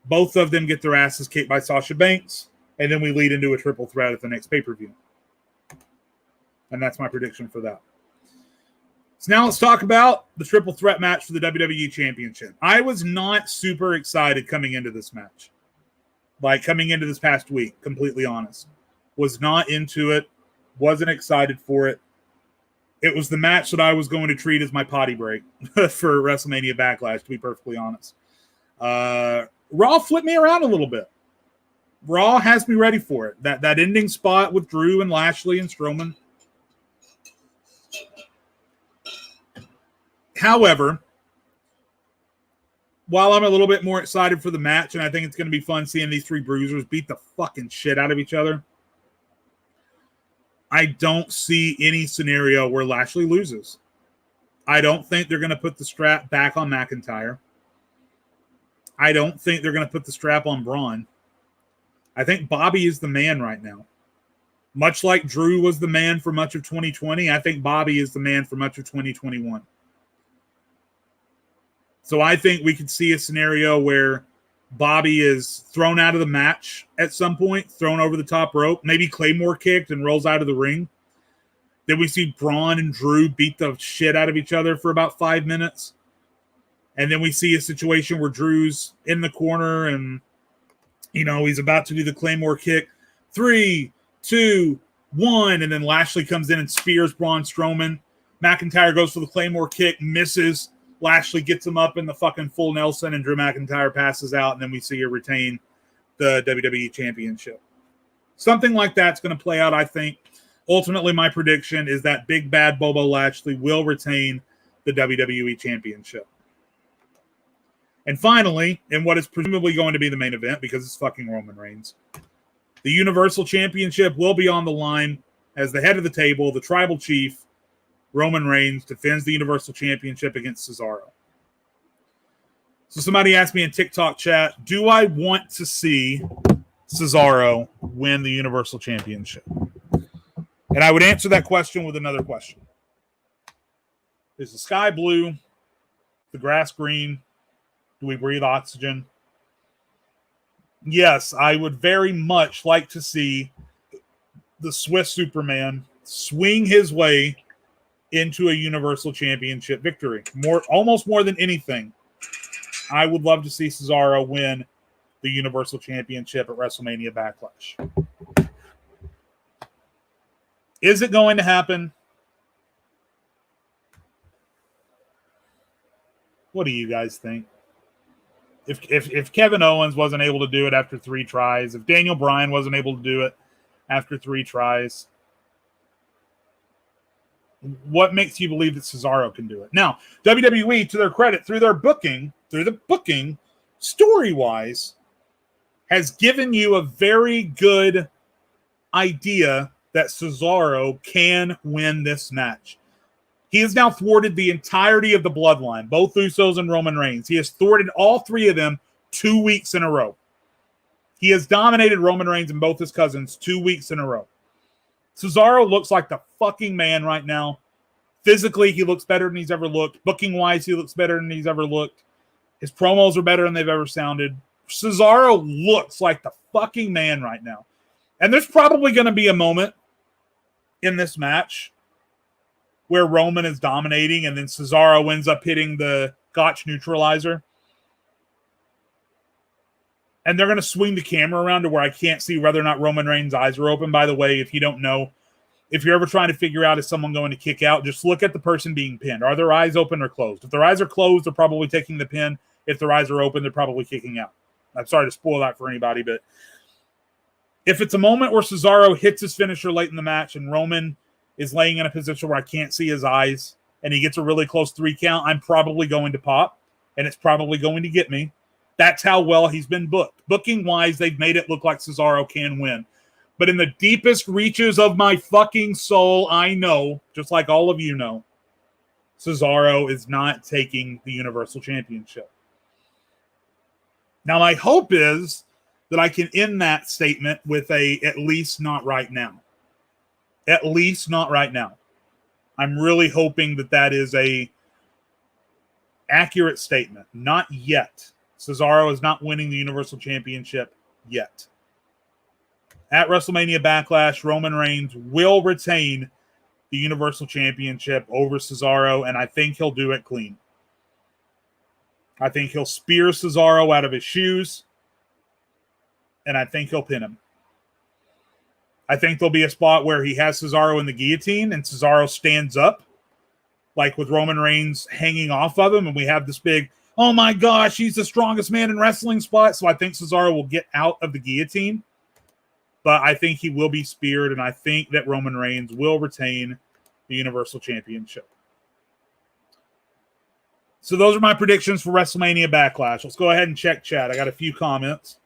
Both of them get their asses kicked by Sasha Banks, and then we lead into a triple threat at the next pay-per-view. And that's my prediction for that. So now let's talk about the triple threat match for the WWE Championship. I was not super excited coming into this match. Like coming into this past week, completely honest. Was not into it. Wasn't excited for it. It was the match that I was going to treat as my potty break for WrestleMania Backlash, to be perfectly honest. Raw flipped me around a little bit. Raw has me ready for it. That ending spot with Drew and Lashley and Strowman. However, while I'm a little bit more excited for the match, and I think it's going to be fun seeing these three bruisers beat the fucking shit out of each other, I don't see any scenario where Lashley loses. I don't think they're going to put the strap back on McIntyre. I don't think they're going to put the strap on Braun. I think Bobby is the man right now. Much like Drew was the man for much of 2020, I think Bobby is the man for much of 2021. So I think we could see a scenario where Bobby is thrown out of the match at some point, thrown over the top rope, maybe Claymore kicked and rolls out of the ring. Then we see Braun and Drew beat the shit out of each other for about 5 minutes. And then we see a situation where Drew's in the corner and, you know, he's about to do the Claymore kick. 3, 2, 1. And then Lashley comes in and spears Braun Strowman. McIntyre goes for the Claymore kick, misses. Lashley gets him up in the fucking full Nelson, and Drew McIntyre passes out, and then we see her retain the WWE Championship. Something like that's going to play out, I think. Ultimately, my prediction is that big bad Bobo Lashley will retain the WWE Championship. And finally, in what is presumably going to be the main event, because it's fucking Roman Reigns, the Universal Championship will be on the line as the head of the table, the tribal chief, Roman Reigns, defends the Universal Championship against Cesaro. So somebody asked me in TikTok chat, do I want to see Cesaro win the Universal Championship? And I would answer that question with another question. Is the sky blue? The grass green? Do we breathe oxygen? Yes, I would very much like to see the Swiss Superman swing his way into a Universal Championship victory. Almost more than anything, I would love to see Cesaro win the Universal Championship at WrestleMania Backlash. Is it going to happen? What do you guys think? If Kevin Owens wasn't able to do it after 3 tries, if Daniel Bryan wasn't able to do it after 3 tries, what makes you believe that Cesaro can do it? Now, WWE, to their credit, through the booking, story-wise, has given you a very good idea that Cesaro can win this match. He has now thwarted the entirety of the bloodline, both Usos and Roman Reigns. He has thwarted all 3 of them 2 weeks in a row. He has dominated Roman Reigns and both his cousins 2 weeks in a row. Cesaro looks like the fucking man right now. Physically, he looks better than he's ever looked. Booking-wise, he looks better than he's ever looked. His promos are better than they've ever sounded. Cesaro looks like the fucking man right now. And there's probably going to be a moment in this match where Roman is dominating and then Cesaro ends up hitting the Gotch neutralizer. And they're going to swing the camera around to where I can't see whether or not Roman Reigns' eyes are open. By the way, if you don't know, if you're ever trying to figure out is someone going to kick out, just look at the person being pinned. Are their eyes open or closed? If their eyes are closed, they're probably taking the pin. If their eyes are open, they're probably kicking out. I'm sorry to spoil that for anybody, but if it's a moment where Cesaro hits his finisher late in the match and Roman is laying in a position where I can't see his eyes and he gets a really close 3 count, I'm probably going to pop, and it's probably going to get me. That's how well he's been booked. Booking-wise, they've made it look like Cesaro can win. But in the deepest reaches of my fucking soul, I know, just like all of you know, Cesaro is not taking the Universal Championship. Now, my hope is that I can end that statement with at least not right now. At least not right now. I'm really hoping that is a accurate statement. Not yet. Cesaro is not winning the Universal Championship yet. At WrestleMania Backlash, Roman Reigns will retain the Universal Championship over Cesaro, and I think he'll do it clean. I think he'll spear Cesaro out of his shoes, and I think he'll pin him. I think there'll be a spot where he has Cesaro in the guillotine, and Cesaro stands up, like with Roman Reigns hanging off of him, and we have this big, oh my gosh, he's the strongest man in wrestling spot. So I think Cesaro will get out of the guillotine, but I think he will be speared, and I think that Roman Reigns will retain the Universal Championship. So those are my predictions for WrestleMania Backlash. Let's go ahead and check chat. I got a few comments.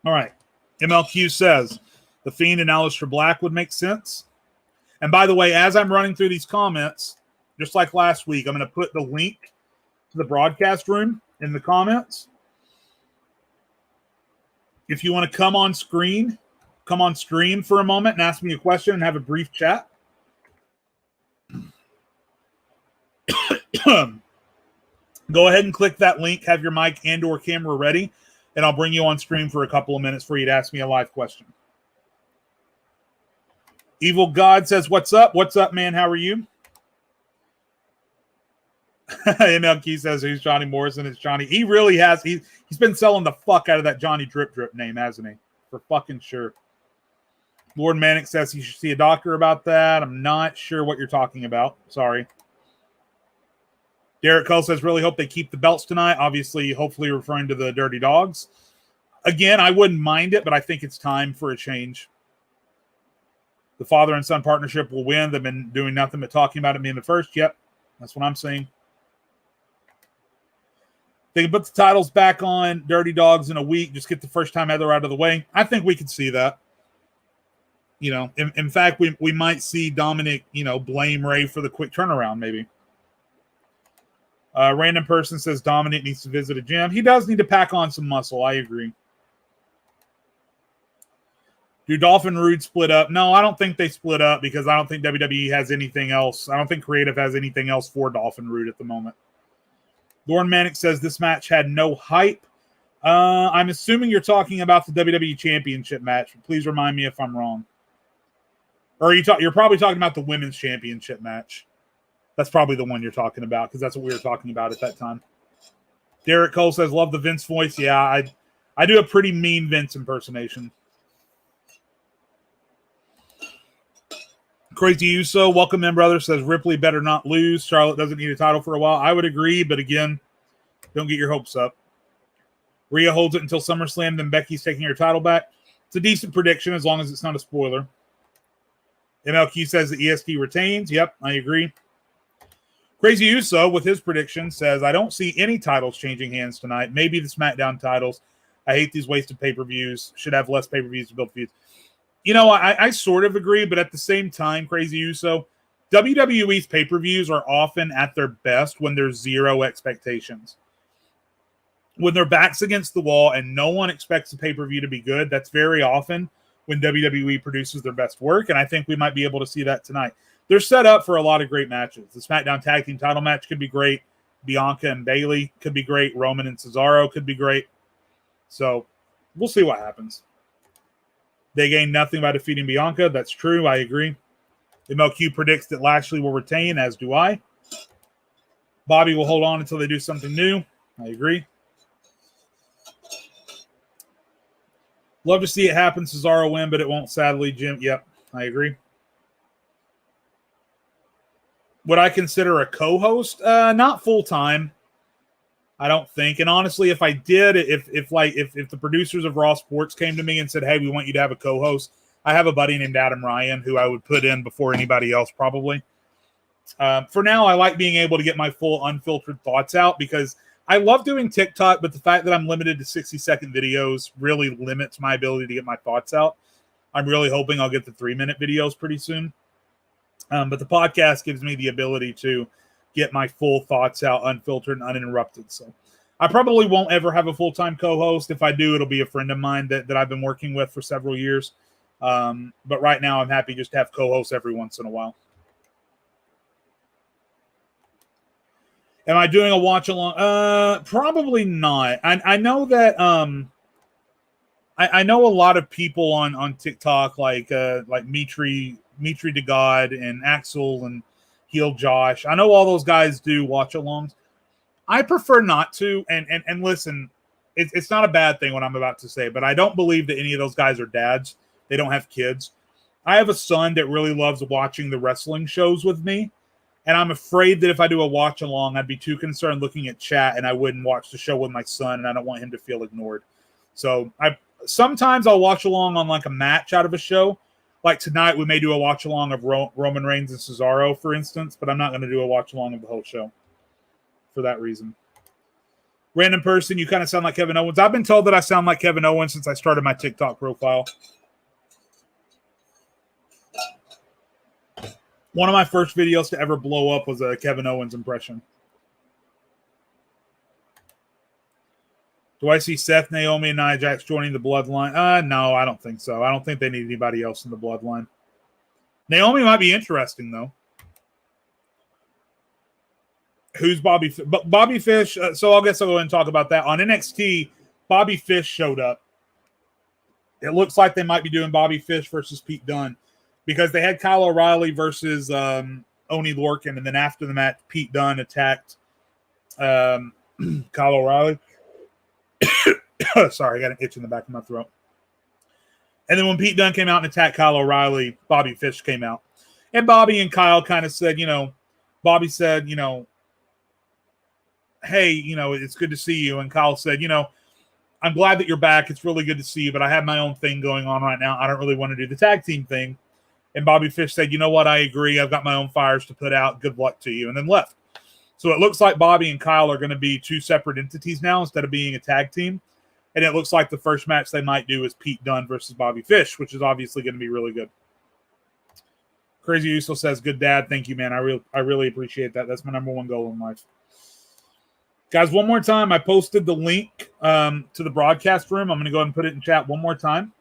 All right. MLQ says the Fiend and Aleister Black would make sense. And by the way, as I'm running through these comments, just like last week, I'm going to put the link to the broadcast room in the comments. If you want to come on stream for a moment and ask me a question and have a brief chat. Go ahead and click that link, have your mic and or camera ready, and I'll bring you on stream for a couple of minutes for you to ask me a live question. Evil God says, what's up? What's up, man? How are you? MLQ says, who's Johnny Morrison? It's Johnny. He really has. He's been selling the fuck out of that Johnny Drip Drip name, hasn't he? For fucking sure. Lord Manic says he should see a doctor about that. I'm not sure what you're talking about. Sorry. Derek Cole says, really hope they keep the belts tonight. Obviously, hopefully referring to the Dirty Dogs. Again, I wouldn't mind it, but I think it's time for a change. The father and son partnership will win. They've been doing nothing but talking about it being the first. Yep, that's what I'm saying. They can put the titles back on Dirty Dogs in a week. Just get the first time ever out of the way. I think we could see that. You know, in fact, we might see Dominic, blame Ray for the quick turnaround, maybe. Random person says Dominic needs to visit a gym. He does need to pack on some muscle. I agree. Do Dolph and Rude split up? No, I don't think they split up because I don't think WWE has anything else. I don't think Creative has anything else for Dolph and Rude at the moment. Lauren Manic says this match had no hype. I'm assuming you're talking about the WWE Championship match. Please remind me if I'm wrong. Or you're probably talking about the Women's Championship match. That's probably the one you're talking about because that's what we were talking about at that time. Derek Cole says, love the Vince voice. Yeah, I do a pretty mean Vince impersonation. Crazy Uso, welcome in, brother, says Ripley better not lose. Charlotte doesn't need a title for a while. I would agree, but again, don't get your hopes up. Rhea holds it until SummerSlam, then Becky's taking her title back. It's a decent prediction as long as it's not a spoiler. MLQ says the EST retains. Yep, I agree. Crazy Uso, with his prediction, says, I don't see any titles changing hands tonight. Maybe the SmackDown titles. I hate these wasted pay-per-views. Should have less pay-per-views to build feuds. I sort of agree, but at the same time, Crazy Uso, WWE's pay-per-views are often at their best when there's zero expectations. When their back's against the wall and no one expects the pay-per-view to be good, that's very often when WWE produces their best work, and I think we might be able to see that tonight. They're set up for a lot of great matches. The SmackDown Tag Team title match could be great. Bianca and Bayley could be great. Roman and Cesaro could be great. So we'll see what happens. They gain nothing by defeating Bianca. That's true. I agree. MLQ predicts that Lashley will retain, as do I. Bobby will hold on until they do something new. I agree. Love to see it happen. Cesaro win, but it won't, sadly. Jim, yep, I agree. Would I consider a co-host? Not full-time, I don't think. And honestly, if I did, if the producers of Raw Sports came to me and said, hey, we want you to have a co-host, I have a buddy named Adam Ryan who I would put in before anybody else probably. For now, I like being able to get my full unfiltered thoughts out because I love doing TikTok, but the fact that I'm limited to 60-second videos really limits my ability to get my thoughts out. I'm really hoping I'll get the 3-minute videos pretty soon. But the podcast gives me the ability to get my full thoughts out unfiltered and uninterrupted. So I probably won't ever have a full-time co-host. If I do, it'll be a friend of mine that I've been working with for several years. But right now I'm happy just to have co-hosts every once in a while. Am I doing a watch along? Probably not. I know that I know a lot of people on TikTok like Mitri to God and Axel and Heel Josh. I know all those guys do watch alongs. I prefer not to. And listen, it's not a bad thing what I'm about to say, but I don't believe that any of those guys are dads. They don't have kids. I have a son that really loves watching the wrestling shows with me. And I'm afraid that if I do a watch along, I'd be too concerned looking at chat and I wouldn't watch the show with my son, and I don't want him to feel ignored. So sometimes I'll watch along on like a match out of a show. Like tonight, we may do a watch along of Roman Reigns and Cesaro, for instance, but I'm not going to do a watch along of the whole show for that reason. Random person, you kind of sound like Kevin Owens. I've been told that I sound like Kevin Owens since I started my TikTok profile. One of my first videos to ever blow up was a Kevin Owens impression. Do I see Seth, Naomi, and Nia Jax joining the Bloodline? No, I don't think so. I don't think they need anybody else in the Bloodline. Naomi might be interesting, though. Who's Bobby? Bobby Fish. So I guess I'll go ahead and talk about that. On NXT, Bobby Fish showed up. It looks like they might be doing Bobby Fish versus Pete Dunne, because they had Kyle O'Reilly versus Oney Lorcan, and then after the match, Pete Dunne attacked Kyle O'Reilly. Sorry, I got an itch in the back of my throat. And then when Pete Dunne came out and attacked Kyle O'Reilly, Bobby Fish came out. And Bobby and Kyle kind of said, Bobby said, hey, it's good to see you. And Kyle said, I'm glad that you're back. It's really good to see you, but I have my own thing going on right now. I don't really want to do the tag team thing. And Bobby Fish said, you know what? I agree. I've got my own fires to put out. Good luck to you. And then left. So it looks like Bobby and Kyle are going to be two separate entities now instead of being a tag team. And it looks like the first match they might do is Pete Dunne versus Bobby Fish, which is obviously going to be really good. Crazy Uso says, good dad. Thank you, man. I really appreciate that. That's my number one goal in life. Guys, one more time, I posted the link to the broadcast room. I'm going to go ahead and put it in chat one more time.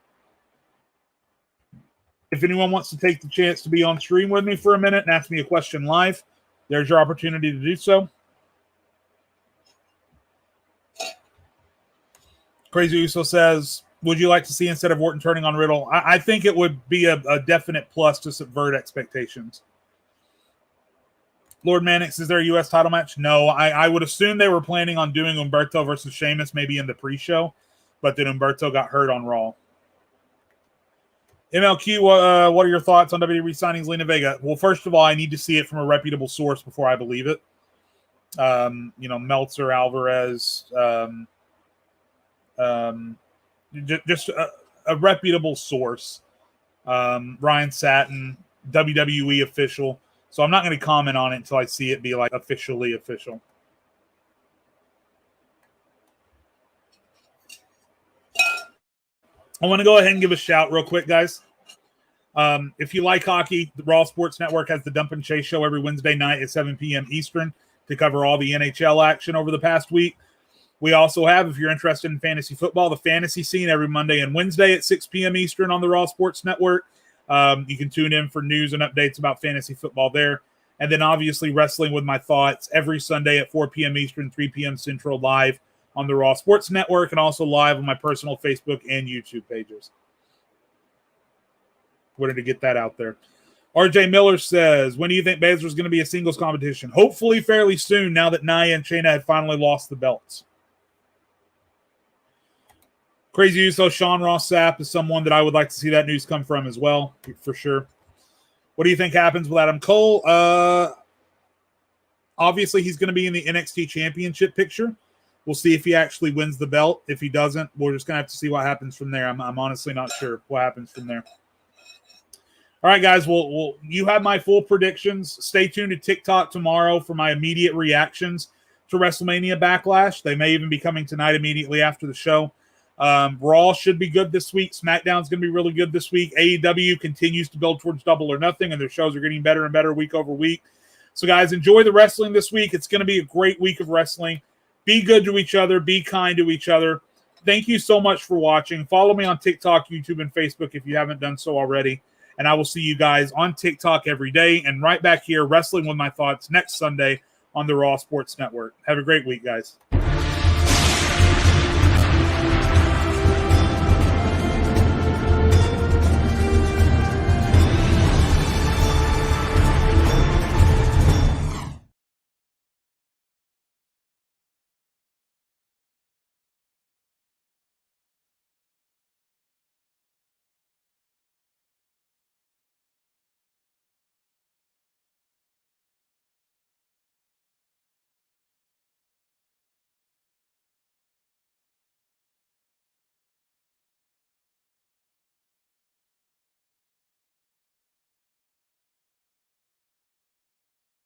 If anyone wants to take the chance to be on stream with me for a minute and ask me a question live, there's your opportunity to do so. Crazy Uso says, would you like to see instead of Orton turning on Riddle? I think it would be a definite plus to subvert expectations. Lord Mannix, is there a U.S. title match? No, I would assume they were planning on doing Humberto versus Sheamus maybe in the pre-show, but then Humberto got hurt on Raw. MLQ, what are your thoughts on WWE signings Lena Vega? Well, first of all, I need to see it from a reputable source before I believe it. Meltzer, Alvarez, just a reputable source. Ryan Satin, WWE official. So I'm not going to comment on it until I see it be like officially official. I want to go ahead and give a shout real quick, guys. If you like hockey, the Raw Sports Network has the Dump and Chase show every Wednesday night at 7 p.m. Eastern to cover all the NHL action over the past week. We also have, if you're interested in fantasy football, the Fantasy Scene every Monday and Wednesday at 6 p.m. Eastern on the Raw Sports Network. You can tune in for news and updates about fantasy football there. And then obviously Wrestling with My Thoughts every Sunday at 4 p.m. Eastern, 3 p.m. Central live on the Raw Sports Network and also live on my personal Facebook and YouTube pages. Wanted to get that out there. RJ Miller says, when do you think Baszler's going to be a singles competition? Hopefully fairly soon now that Nia and Shayna had finally lost the belts. Crazy Uso, Sean Ross Sapp is someone that I would like to see that news come from as well, for sure. What do you think happens with Adam Cole? Obviously, he's going to be in the NXT Championship picture. We'll see if he actually wins the belt. If he doesn't, we're just going to have to see what happens from there. I'm honestly not sure what happens from there. All right, guys. Well, you have my full predictions. Stay tuned to TikTok tomorrow for my immediate reactions to WrestleMania Backlash. They may even be coming tonight immediately after the show. Raw should be good this week. SmackDown's going to be really good this week. AEW continues to build towards Double or Nothing, and their shows are getting better and better week over week. So, guys, enjoy the wrestling this week. It's going to be a great week of wrestling. Be good to each other. Be kind to each other. Thank you so much for watching. Follow me on TikTok, YouTube, and Facebook if you haven't done so already. And I will see you guys on TikTok every day and right back here, Wrestling with My Thoughts, next Sunday on the Raw Sports Network. Have a great week, guys.